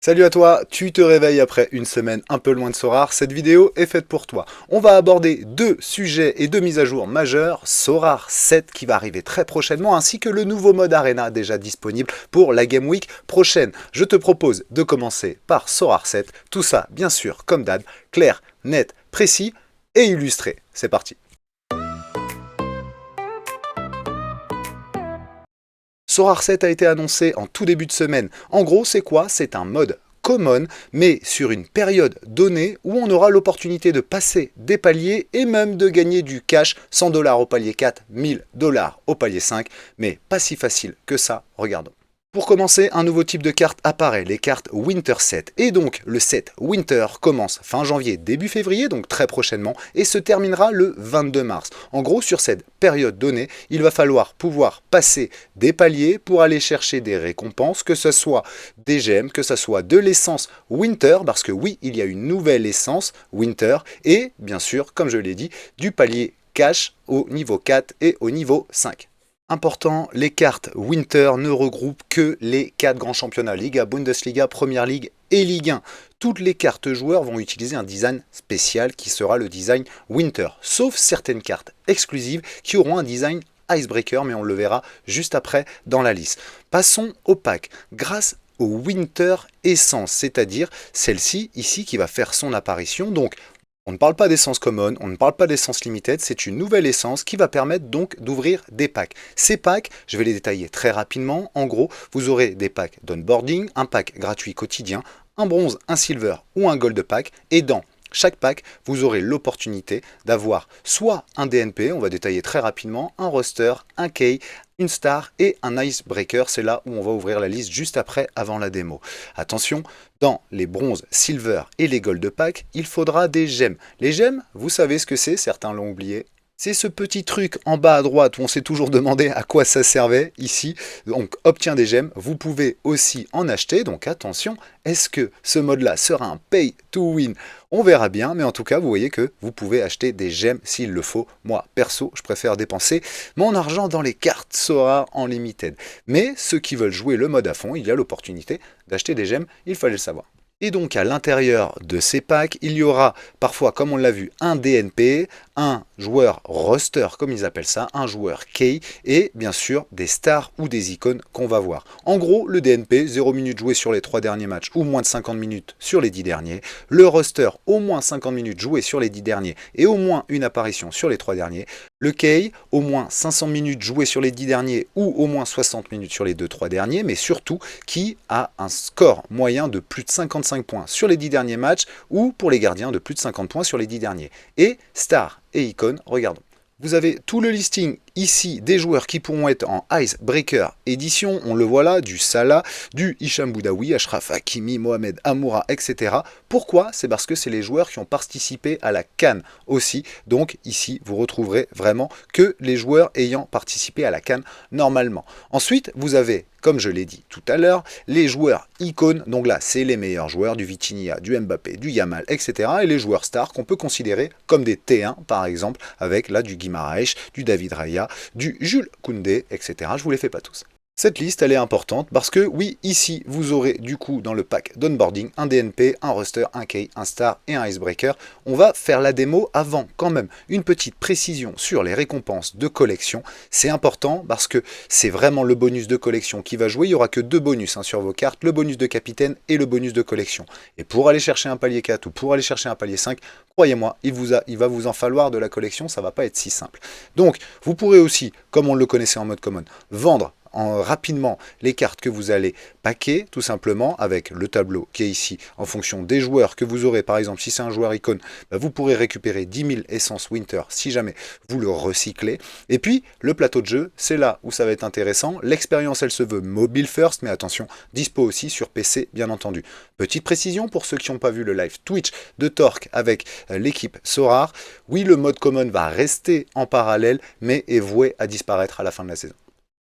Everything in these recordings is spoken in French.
Salut à toi, tu te réveilles après une semaine un peu loin de Sorare, cette vidéo est faite pour toi. On va aborder deux sujets et deux mises à jour majeures, Sorare 7 qui va arriver très prochainement ainsi que le nouveau mode Arena déjà disponible pour la Game Week prochaine. Je te propose de commencer par Sorare 7, tout ça bien sûr comme d'hab, clair, net, précis et illustré. C'est parti. Sorare 7 a été annoncé en tout début de semaine. En gros, c'est quoi? C'est un mode common, mais sur une période donnée où on aura l'opportunité de passer des paliers et même de gagner du cash, 100 dollars au palier 4, 1000 dollars au palier 5, mais pas si facile que ça, regardons. Pour commencer, un nouveau type de carte apparaît, les cartes Winter Set. Et donc, le set Winter commence fin janvier, début février, donc très prochainement, et se terminera le 22 mars. En gros, sur cette période donnée, il va falloir pouvoir passer des paliers pour aller chercher des récompenses, que ce soit des gemmes, que ce soit de l'essence Winter, parce que oui, il y a une nouvelle essence Winter, et bien sûr, comme je l'ai dit, du palier cash au niveau 4 et au niveau 5. Important, les cartes Winter ne regroupent que les 4 grands championnats, Liga, Bundesliga, Première Ligue et Ligue 1. Toutes les cartes joueurs vont utiliser un design spécial qui sera le design Winter, sauf certaines cartes exclusives qui auront un design Icebreaker, mais on le verra juste après dans la liste. Passons au pack. Grâce au Winter Essence, c'est-à-dire celle-ci ici qui va faire son apparition, donc on ne parle pas d'essence common, on ne parle pas d'essence limited, c'est une nouvelle essence qui va permettre donc d'ouvrir des packs. Ces packs, je vais les détailler très rapidement. En gros, vous aurez des packs d'onboarding, un pack gratuit quotidien, un bronze, un silver ou un gold pack. Et dans chaque pack, vous aurez l'opportunité d'avoir soit un DNP, on va détailler très rapidement, un roster, un key, une star et un icebreaker. C'est là où on va ouvrir la liste juste après, avant la démo. Attention, dans les bronzes, silver et les gold pack, il faudra des gemmes. Les gemmes, vous savez ce que c'est, certains l'ont oublié. C'est ce petit truc en bas à droite où on s'est toujours demandé à quoi ça servait ici. Donc obtient des gemmes, vous pouvez aussi en acheter. Donc attention, est-ce que ce mode-là sera un pay to win? On verra bien, mais en tout cas, vous voyez que vous pouvez acheter des gemmes s'il le faut. Moi, perso, je préfère dépenser mon argent dans les cartes Sora en limited. Mais ceux qui veulent jouer le mode à fond, il y a l'opportunité d'acheter des gemmes, il fallait le savoir. Et donc à l'intérieur de ces packs, il y aura parfois, comme on l'a vu, un DNP, un joueur roster, comme ils appellent ça, un joueur key, et bien sûr des stars ou des icônes qu'on va voir. En gros, le DNP, 0 minutes jouées sur les 3 derniers matchs ou moins de 50 minutes sur les 10 derniers. Le roster, au moins 50 minutes jouées sur les 10 derniers et au moins une apparition sur les 3 derniers. Le key, au moins 500 minutes jouées sur les 10 derniers ou au moins 60 minutes sur les 2-3 derniers, mais surtout qui a un score moyen de plus de 55 points sur les 10 derniers matchs ou pour les gardiens de plus de 50 points sur les 10 derniers. Et star et icône, regardons. Vous avez tout le listing ici des joueurs qui pourront être en Icebreaker édition. On le voit là, du Salah, du Hicham Boudaoui, Achraf Hakimi, Mohamed Amoura, etc. Pourquoi? C'est parce que c'est les joueurs qui ont participé à la CAN aussi. Donc ici, vous retrouverez vraiment que les joueurs ayant participé à la CAN normalement. Ensuite, vous avez, comme je l'ai dit tout à l'heure, les joueurs icônes. Donc là, c'est les meilleurs joueurs du Vitinha, du Mbappé, du Yamal, etc. Et les joueurs stars qu'on peut considérer comme des T1, par exemple, avec là du Guimaraes, du David Raya, du Jules Koundé, etc. Je vous les fais pas tous. Cette liste, elle est importante parce que, oui, ici, vous aurez du coup dans le pack d'onboarding un DNP, un roster, un key, un star et un icebreaker. On va faire la démo avant quand même une petite précision sur les récompenses de collection. C'est important parce que c'est vraiment le bonus de collection qui va jouer. Il n'y aura que deux bonus sur vos cartes, le bonus de capitaine et le bonus de collection. Et pour aller chercher un palier 4 ou pour aller chercher un palier 5, croyez-moi, il va vous en falloir de la collection, ça ne va pas être si simple. Donc, vous pourrez aussi, comme on le connaissait en mode common, vendre rapidement les cartes que vous allez paquer tout simplement avec le tableau qui est ici en fonction des joueurs que vous aurez. Par exemple, si c'est un joueur icône, vous pourrez récupérer 10 000 essences Winter si jamais vous le recyclez. Et puis le plateau de jeu, c'est là où ça va être intéressant. L'expérience, elle se veut mobile first, mais attention, dispo aussi sur PC bien entendu. Petite précision pour ceux qui n'ont pas vu le live Twitch de Torque avec l'équipe Sorare, oui, le mode common va rester en parallèle mais est voué à disparaître à la fin de la saison.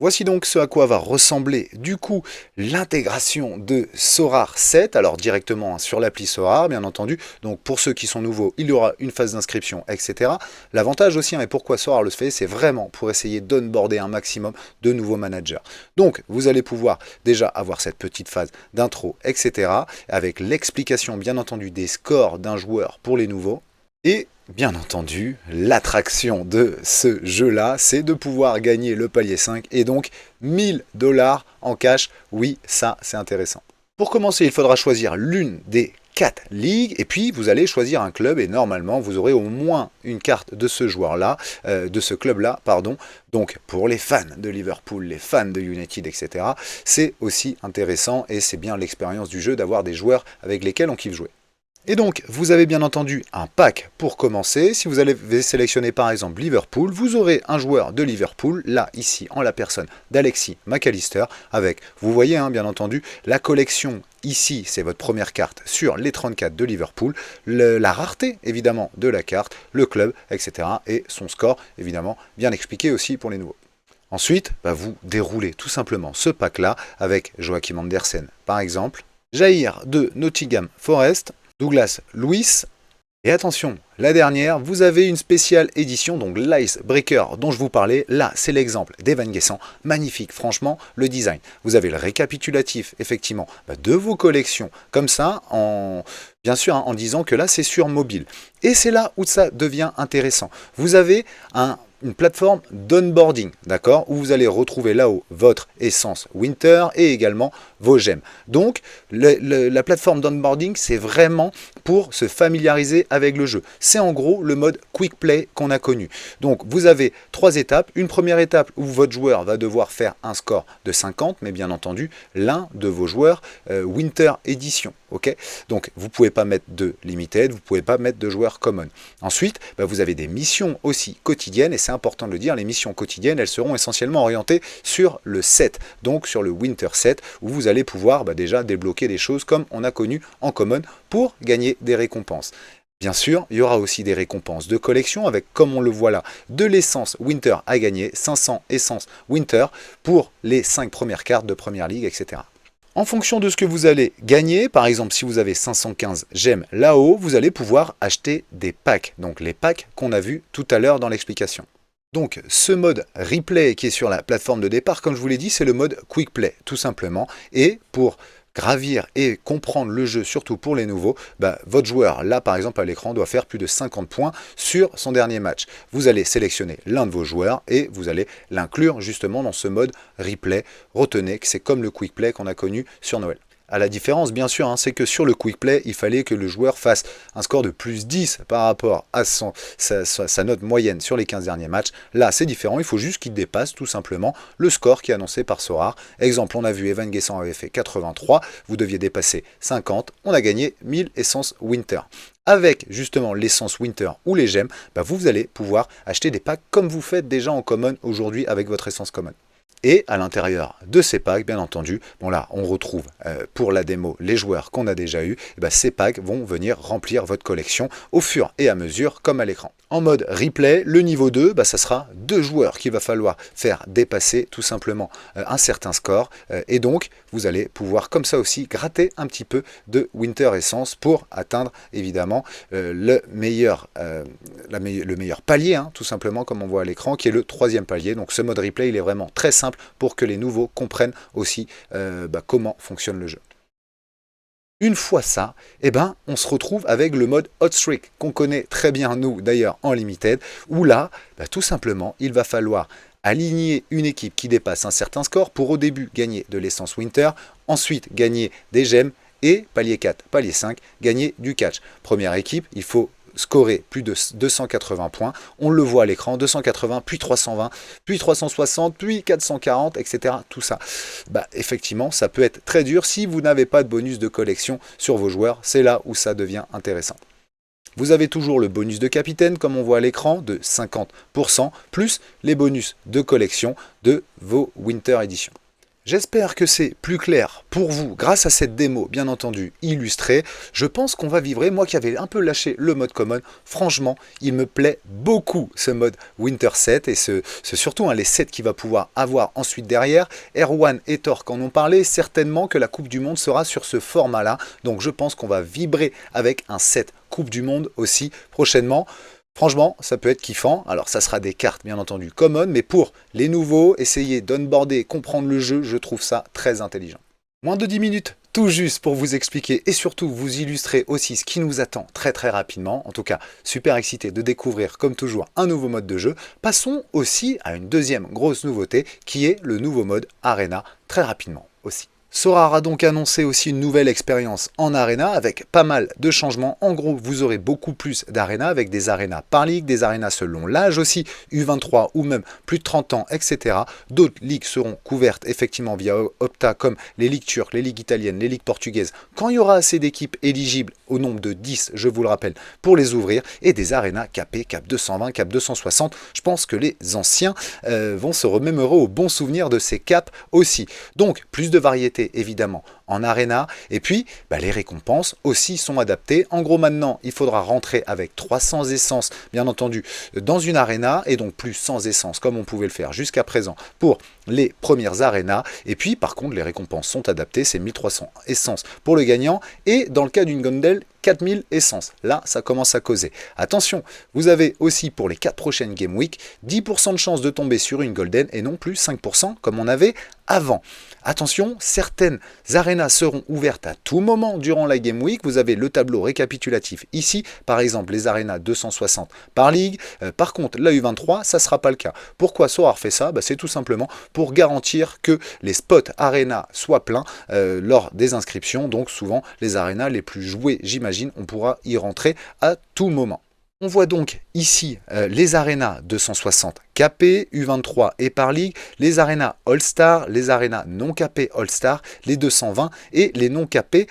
Voici donc ce à quoi va ressembler du coup l'intégration de Sorare 7, alors directement sur l'appli Sorare bien entendu, donc pour ceux qui sont nouveaux il y aura une phase d'inscription etc. L'avantage aussi et pourquoi Sorare le fait c'est vraiment pour essayer d'onboarder un maximum de nouveaux managers. Donc vous allez pouvoir déjà avoir cette petite phase d'intro etc. avec l'explication bien entendu des scores d'un joueur pour les nouveaux. Et bien entendu, l'attraction de ce jeu-là, c'est de pouvoir gagner le palier 5 et donc 1000 $ en cash. Oui, ça, c'est intéressant. Pour commencer, il faudra choisir l'une des 4 ligues et puis vous allez choisir un club et normalement vous aurez au moins une carte de ce joueur-là, de ce club-là, pardon. Donc pour les fans de Liverpool, les fans de United, etc., c'est aussi intéressant et c'est bien l'expérience du jeu d'avoir des joueurs avec lesquels on kiffe jouer. Et donc, vous avez bien entendu un pack pour commencer. Si vous avez sélectionné par exemple Liverpool, vous aurez un joueur de Liverpool, là, ici, en la personne d'Alexis McAllister, avec, vous voyez, bien entendu, la collection ici, c'est votre première carte sur les 34 de Liverpool, la rareté, évidemment, de la carte, le club, etc. et son score, évidemment, bien expliqué aussi pour les nouveaux. Ensuite, vous déroulez tout simplement ce pack-là avec Joachim Andersen, par exemple, Jair de Nottingham Forest, Douglas Lewis. Et attention, la dernière, vous avez une spéciale édition, donc l'Icebreaker dont je vous parlais. Là, c'est l'exemple d'Evan Guessant. Magnifique, franchement, le design. Vous avez le récapitulatif, effectivement, de vos collections, comme ça, bien sûr, en disant que là, c'est sur mobile. Et c'est là où ça devient intéressant. Vous avez une plateforme d'onboarding, d'accord, où vous allez retrouver là-haut votre essence Winter et également vos gemmes. Donc, la plateforme d'onboarding, c'est vraiment pour se familiariser avec le jeu. C'est en gros le mode Quick Play qu'on a connu. Donc, vous avez 3 étapes. Une première étape où votre joueur va devoir faire un score de 50, mais bien entendu, l'un de vos joueurs Winter Edition. Okay, donc, vous ne pouvez pas mettre de Limited, vous ne pouvez pas mettre de joueurs Common. Ensuite, vous avez des missions aussi quotidiennes, et c'est important de le dire, les missions quotidiennes, elles seront essentiellement orientées sur le set, donc sur le Winter set, où vous allez pouvoir déjà débloquer des choses comme on a connu en Common pour gagner des récompenses. Bien sûr, il y aura aussi des récompenses de collection avec, comme on le voit là, de l'essence Winter à gagner, 500 essences Winter pour les 5 premières cartes de Première Ligue, etc. En fonction de ce que vous allez gagner, par exemple si vous avez 515 gemmes là-haut, vous allez pouvoir acheter des packs, donc les packs qu'on a vus tout à l'heure dans l'explication. Donc ce mode replay qui est sur la plateforme de départ, comme je vous l'ai dit, c'est le mode quick play tout simplement. Et pour gravir et comprendre le jeu, surtout pour les nouveaux, votre joueur, là par exemple à l'écran, doit faire plus de 50 points sur son dernier match. Vous allez sélectionner l'un de vos joueurs et vous allez l'inclure justement dans ce mode replay. Retenez que c'est comme le quick play qu'on a connu sur Noël. À la différence, bien sûr, c'est que sur le quick play, il fallait que le joueur fasse un score de plus 10 par rapport à sa note moyenne sur les 15 derniers matchs. Là, c'est différent, il faut juste qu'il dépasse tout simplement le score qui est annoncé par Sorare. Exemple, on a vu Evan Guessant avait fait 83, vous deviez dépasser 50, on a gagné 1000 essences Winter. Avec justement l'essence Winter ou les gemmes, vous allez pouvoir acheter des packs comme vous faites déjà en Common aujourd'hui avec votre essence Common. Et à l'intérieur de ces packs, bien entendu, là on retrouve pour la démo les joueurs qu'on a déjà eu. Ces packs vont venir remplir votre collection au fur et à mesure comme à l'écran. En mode replay, le niveau 2, ça sera 2 joueurs qu'il va falloir faire dépasser tout simplement un certain score. Et donc, vous allez pouvoir comme ça aussi gratter un petit peu de Winter Essence pour atteindre évidemment le meilleur palier, tout simplement comme on voit à l'écran, qui est le 3e palier. Donc ce mode replay, il est vraiment très simple pour que les nouveaux comprennent aussi comment fonctionne le jeu. Une fois ça, on se retrouve avec le mode Hot Streak, qu'on connaît très bien nous d'ailleurs en Limited, où là, tout simplement, il va falloir aligner une équipe qui dépasse un certain score pour au début gagner de l'essence Winter, ensuite gagner des gemmes et palier 4, palier 5, gagner du catch. Première équipe, il faut scorer plus de 280 points, on le voit à l'écran, 280, puis 320, puis 360, puis 440, etc. Tout ça, effectivement, ça peut être très dur si vous n'avez pas de bonus de collection sur vos joueurs, c'est là où ça devient intéressant. Vous avez toujours le bonus de capitaine, comme on voit à l'écran, de 50%, plus les bonus de collection de vos Winter Edition. J'espère que c'est plus clair pour vous grâce à cette démo, bien entendu, illustrée. Je pense qu'on va vibrer. Moi qui avais un peu lâché le mode common, franchement, il me plaît beaucoup ce mode Winter Set et c'est surtout les sets qu'il va pouvoir avoir ensuite derrière. Erwan et Torque en ont parlé, certainement que la Coupe du Monde sera sur ce format-là. Donc je pense qu'on va vibrer avec un set Coupe du Monde aussi prochainement. Franchement, ça peut être kiffant. Alors, ça sera des cartes, bien entendu, common, mais pour les nouveaux, essayer d'onboarder, comprendre le jeu, je trouve ça très intelligent. Moins de 10 minutes, tout juste pour vous expliquer et surtout vous illustrer aussi ce qui nous attend très rapidement. En tout cas, super excité de découvrir, comme toujours, un nouveau mode de jeu. Passons aussi à une deuxième grosse nouveauté, qui est le nouveau mode Arena, très rapidement aussi. Sorare a donc annoncé aussi une nouvelle expérience en Arena avec pas mal de changements. En gros, vous aurez beaucoup plus d'Arena avec des Arenas par ligue, des Arenas selon l'âge aussi, U23 ou même plus de 30 ans, etc. D'autres ligues seront couvertes effectivement via Opta comme les ligues turques, les ligues italiennes, les ligues portugaises. Quand il y aura assez d'équipes éligibles au nombre de 10, je vous le rappelle, pour les ouvrir, et des Arenas capées, cap 220, cap 260. Je pense que les anciens vont se remémorer au bon souvenir de ces caps aussi. Donc, plus de variété évidemment en Arena, et puis les récompenses aussi sont adaptées. En gros, maintenant il faudra rentrer avec 300 essences bien entendu dans une Arena, et donc plus 100 essences comme on pouvait le faire jusqu'à présent pour les premières Arenas. Et puis par contre les récompenses sont adaptées, c'est 1300 essences pour le gagnant, et dans le cas d'une Gondel 4000 essences. Là, ça commence à causer. Attention, vous avez aussi pour les 4 prochaines Game Week 10% de chance de tomber sur une Golden et non plus 5% comme on avait avant. Attention, certaines arénas seront ouvertes à tout moment durant la Game Week. Vous avez le tableau récapitulatif ici, par exemple les arénas 260 par ligue. Par contre, la U23, ça ne sera pas le cas. Pourquoi Sorare fait ça? C'est tout simplement pour garantir que les spots arénas soient pleins lors des inscriptions. Donc souvent, les arénas les plus jouées, j'imagine, on pourra y rentrer à tout moment. On voit donc ici les arénas 260 capés, U23 et par ligue, les arénas All-Star, les arénas non capés All-Star, les 220 et les non capés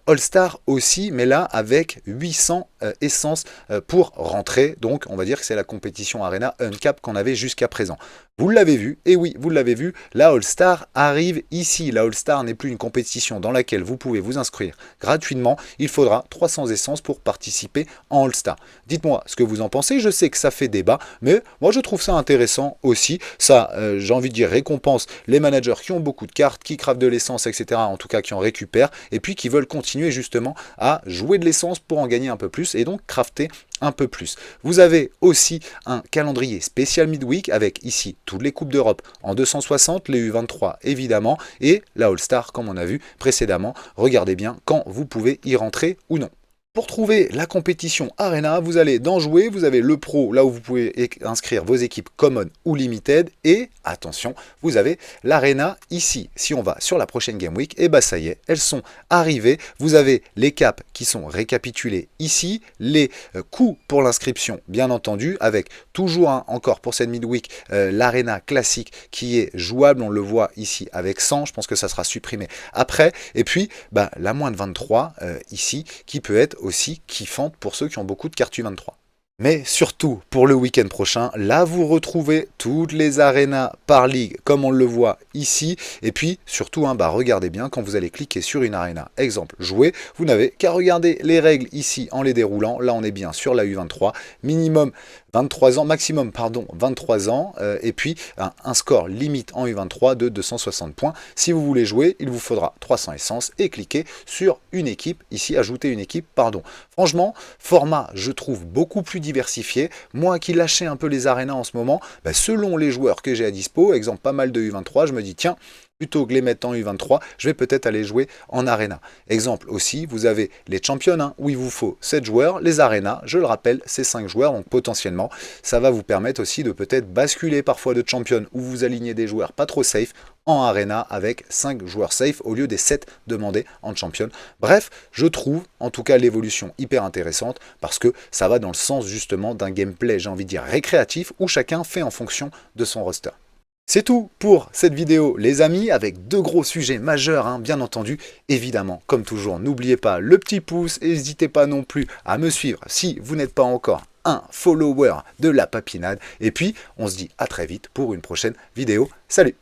All-Star aussi, mais là avec 800 essences pour rentrer. Donc on va dire que c'est la compétition aréna uncap qu'on avait jusqu'à présent. Vous l'avez vu, et oui, vous l'avez vu, la All-Star arrive ici. La All-Star n'est plus une compétition dans laquelle vous pouvez vous inscrire gratuitement. Il faudra 300 essences pour participer en All-Star. Dites-moi ce que vous en pensez. Je sais que ça fait débat, mais moi je trouve ça intéressant aussi. Ça, j'ai envie de dire, récompense les managers qui ont beaucoup de cartes, qui craftent de l'essence, etc. En tout cas, qui en récupèrent, et puis qui veulent continuer justement à jouer de l'essence pour en gagner un peu plus, et donc crafter un peu plus. Vous avez aussi un calendrier spécial midweek avec ici toutes les coupes d'Europe en 260, les U23 évidemment, et la All-Star comme on a vu précédemment. Regardez bien quand vous pouvez y rentrer ou non. Pour trouver la compétition Arena, vous allez dans Jouer, vous avez le Pro, là où vous pouvez inscrire vos équipes Common ou Limited, et attention, vous avez l'Arena ici. Si on va sur la prochaine Game Week, et ça y est, elles sont arrivées. Vous avez les caps qui sont récapitulés ici, les coûts pour l'inscription, bien entendu, avec toujours encore pour cette midweek, l'Arena classique qui est jouable, on le voit ici avec 100, je pense que ça sera supprimé après, et puis la moins de 23 ici, qui peut être aussi kiffante pour ceux qui ont beaucoup de cartes U23. Mais surtout, pour le week-end prochain, là vous retrouvez toutes les arénas par ligue, comme on le voit ici. Et puis, surtout, regardez bien, quand vous allez cliquer sur une aréna, exemple, jouer, vous n'avez qu'à regarder les règles ici en les déroulant. Là, on est bien sur la U23, minimum 23 ans, maximum, 23 ans, et puis un score limite en U23 de 260 points. Si vous voulez jouer, il vous faudra 300 essences et cliquer sur une équipe, ici, ajouter une équipe, pardon. Franchement, format, je trouve beaucoup plus diversifié. Moi qui lâchais un peu les arénas en ce moment, selon les joueurs que j'ai à dispo, exemple pas mal de U23, je me dis tiens, plutôt que les mettre en U23, je vais peut-être aller jouer en Arena. Exemple aussi, vous avez les champions où il vous faut 7 joueurs, les Arena, je le rappelle, c'est 5 joueurs, donc potentiellement, ça va vous permettre aussi de peut-être basculer parfois de champion où vous alignez des joueurs pas trop safe en Arena avec 5 joueurs safe au lieu des 7 demandés en champion. Bref, je trouve en tout cas l'évolution hyper intéressante parce que ça va dans le sens justement d'un gameplay, j'ai envie de dire récréatif, où chacun fait en fonction de son roster. C'est tout pour cette vidéo les amis, avec 2 gros sujets majeurs bien entendu. Évidemment, comme toujours, n'oubliez pas le petit pouce et n'hésitez pas non plus à me suivre si vous n'êtes pas encore un follower de la Papinade. Et puis, on se dit à très vite pour une prochaine vidéo. Salut!